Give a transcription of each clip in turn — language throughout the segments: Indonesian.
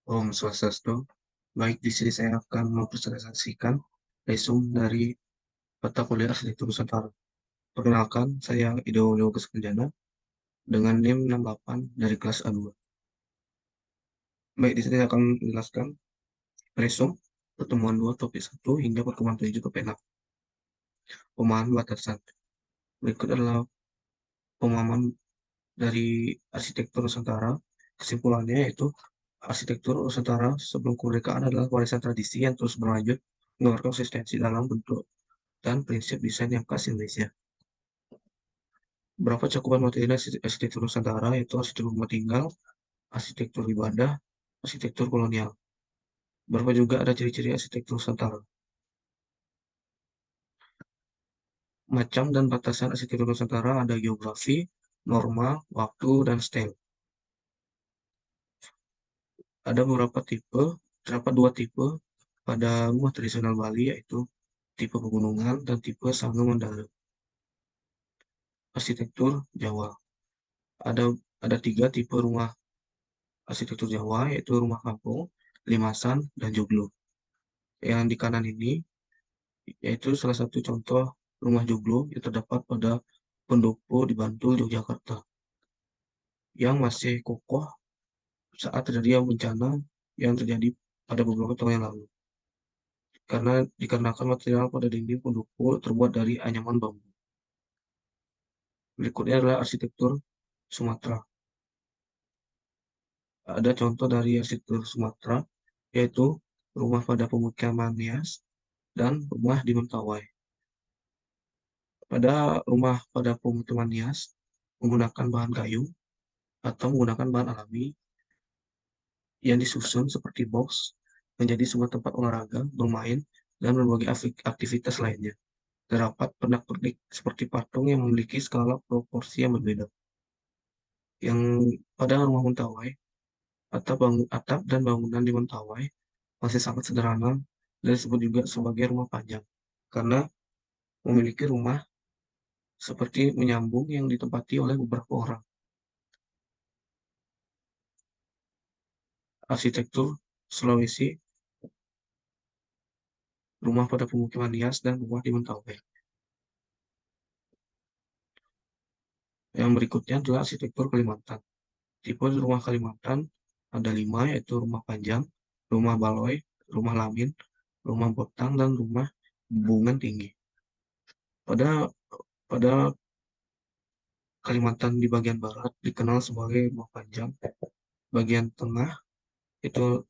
Om Swastiastu. Baik, di sini saya akan mempresentasikan resume dari mata kuliah Arsitektur Nusantara. Perkenalkan, saya Ido Yogas Kenjana dengan NIM 68 dari kelas A2. Baik, di sini saya akan menjelaskan resume pertemuan 2 topik 1 hingga pertemuan 7 topik 6. Pemahaman batasan. Berikut adalah pemahaman dari arsitektur Nusantara. Kesimpulannya yaitu arsitektur Nusantara sebelum kemerdekaan adalah warisan tradisi yang terus berlanjut menawarkan konsistensi dalam bentuk dan prinsip desain yang khas Indonesia. Berapa cakupan materi arsitektur Nusantara yaitu arsitektur rumah tinggal, arsitektur ibadah, arsitektur kolonial. Berapa juga ada ciri-ciri arsitektur Nusantara. Macam dan batasan arsitektur Nusantara ada geografi, norma, waktu, dan style. Ada terdapat dua tipe pada rumah tradisional Bali yaitu tipe pegunungan dan tipe Sangga Mandala. Arsitektur Jawa. Ada ada tiga tipe rumah arsitektur Jawa yaitu rumah kampung, limasan, dan joglo. Yang di kanan ini yaitu salah satu contoh rumah joglo yang terdapat pada Pendopo di Bantul, Yogyakarta, yang masih kokoh saat terjadi bencana yang terjadi pada beberapa tahun yang lalu. Karena dikarenakan material pada dinding Pendopo terbuat dari anyaman bambu. Berikutnya adalah arsitektur Sumatera. Ada contoh dari arsitektur Sumatera, yaitu rumah pada pemukiman Nias dan rumah di Mentawai. Pada rumah pada pemukiman Nias menggunakan bahan kayu atau menggunakan bahan alami yang disusun seperti box menjadi sebuah tempat olahraga, bermain, dan berbagai aktivitas lainnya. Terdapat pernak-pernik seperti patung yang memiliki skala proporsi yang berbeda. Yang pada rumah Mentawai, atap dan bangunan di Mentawai masih sangat sederhana dan disebut juga sebagai rumah panjang karena memiliki rumah seperti menyambung yang ditempati oleh beberapa orang. Arsitektur Sulawesi, rumah pada pemukiman Nias dan rumah di Mentawai. Yang berikutnya adalah arsitektur Kalimantan. Tipe rumah Kalimantan ada 5, yaitu rumah panjang, rumah baloi, rumah lamin, rumah botang, dan rumah bungan tinggi. Pada pada Kalimantan di bagian barat dikenal sebagai rumah panjang. Bagian tengah itu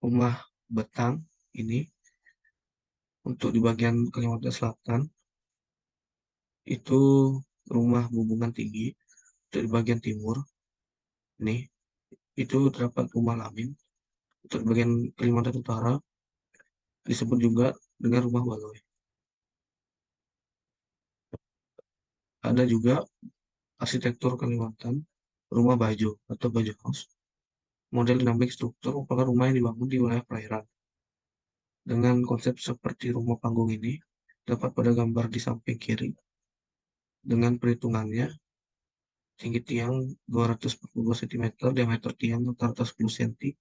rumah betang ini. Untuk di bagian Kalimantan Selatan itu rumah bumbungan tinggi. Untuk di bagian timur nih itu terdapat rumah lamin. Untuk bagian Kalimantan Utara disebut juga dengan rumah baloi. Ada juga arsitektur Kalimantan, rumah bajo atau bajo house. Model dinamik struktur merupakan rumah yang dibangun di wilayah perairan. Dengan konsep seperti rumah panggung ini, dapat pada gambar di samping kiri. Dengan perhitungannya, tinggi tiang 242 cm, diameter tiang rata-rata 10 cm.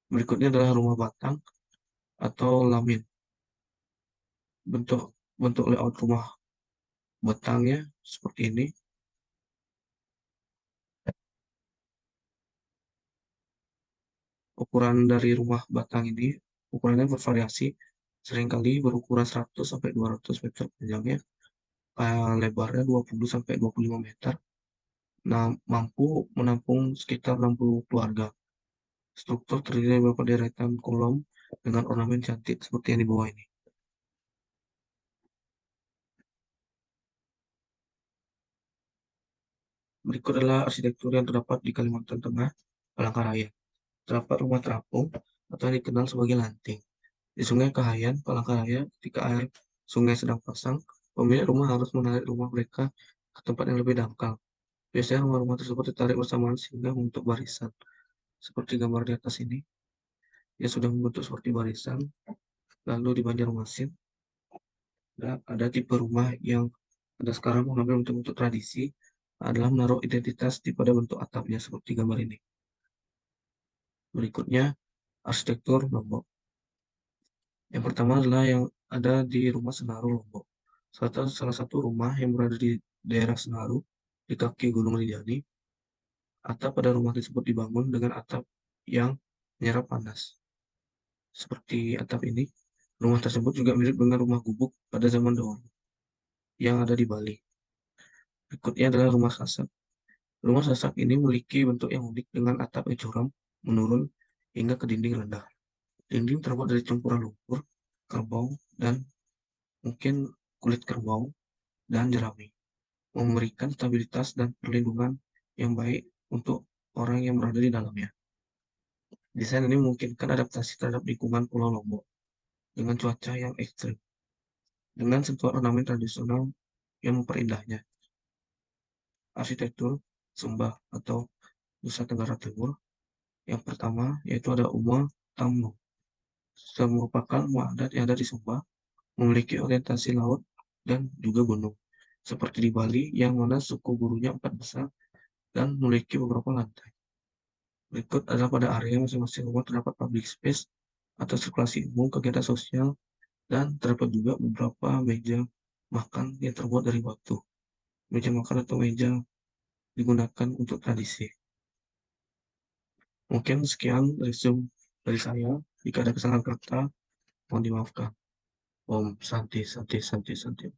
Berikutnya adalah rumah batang atau lamin. Bentuk bentuk layout rumah batangnya seperti ini. Ukuran dari rumah batang ini, ukurannya bervariasi, seringkali berukuran 100 sampai 200 meter panjangnya, lebarnya 20 sampai 25 meter. Nah, mampu menampung sekitar 60 keluarga. Struktur terdiri dari beberapa deretan kolom dengan ornamen cantik seperti yang di bawah ini. Berikut adalah arsitektur yang terdapat di Kalimantan Tengah, Palangkaraya. Terdapat rumah terapung atau yang dikenal sebagai lanting. Di Sungai Kahayan, Palangkaraya, ketika air sungai sedang pasang, pemilik rumah harus menarik rumah mereka ke tempat yang lebih dangkal. Biasanya rumah-rumah tersebut ditarik bersamaan sehingga membentuk barisan. Seperti gambar di atas ini, dia sudah membentuk seperti barisan. Lalu di Banjarmasin, ada tipe rumah yang ada sekarang mengambil bentuk-bentuk tradisi adalah menaruh identitas di pada bentuk atapnya seperti gambar ini. Berikutnya, arsitektur Lombok. Yang pertama adalah yang ada di Rumah Senaru Lombok. Salah satu rumah yang berada di daerah Senaru, di kaki Gunung Rinjani. Atap pada rumah tersebut dibangun dengan atap yang menyerap panas. Seperti atap ini, rumah tersebut juga mirip dengan rumah gubuk pada zaman dahulu yang ada di Bali. Berikutnya adalah rumah sasak. Rumah sasak ini memiliki bentuk yang unik dengan atap yang curam, menurun hingga ke dinding rendah. Dinding terbuat dari campuran lumpur, kerbau, dan mungkin kulit kerbau dan jerami, memberikan stabilitas dan perlindungan yang baik untuk orang yang berada di dalamnya. Desain ini memungkinkan adaptasi terhadap lingkungan Pulau Lombok dengan cuaca yang ekstrim, dengan sentuhan ornamen tradisional yang memperindahnya. Arsitektur Sumba atau Nusa Tenggara Timur. Yang pertama yaitu ada Uma Tamno. Merupakan rumah adat yang ada di Sumba, memiliki orientasi laut dan juga gunung. Seperti di Bali yang mana suku burunya empat besar dan memiliki beberapa lantai. Berikut adalah pada area masing-masing rumah terdapat public space atau sirkulasi umum, kegiatan sosial, dan terdapat juga beberapa meja makan yang terbuat dari batu. Meja makan atau meja digunakan untuk tradisi. Mungkin sekian resume dari saya. Jika ada kesalahan kata, mohon dimaafkan. Om Santi, Santi, Santi, Santi.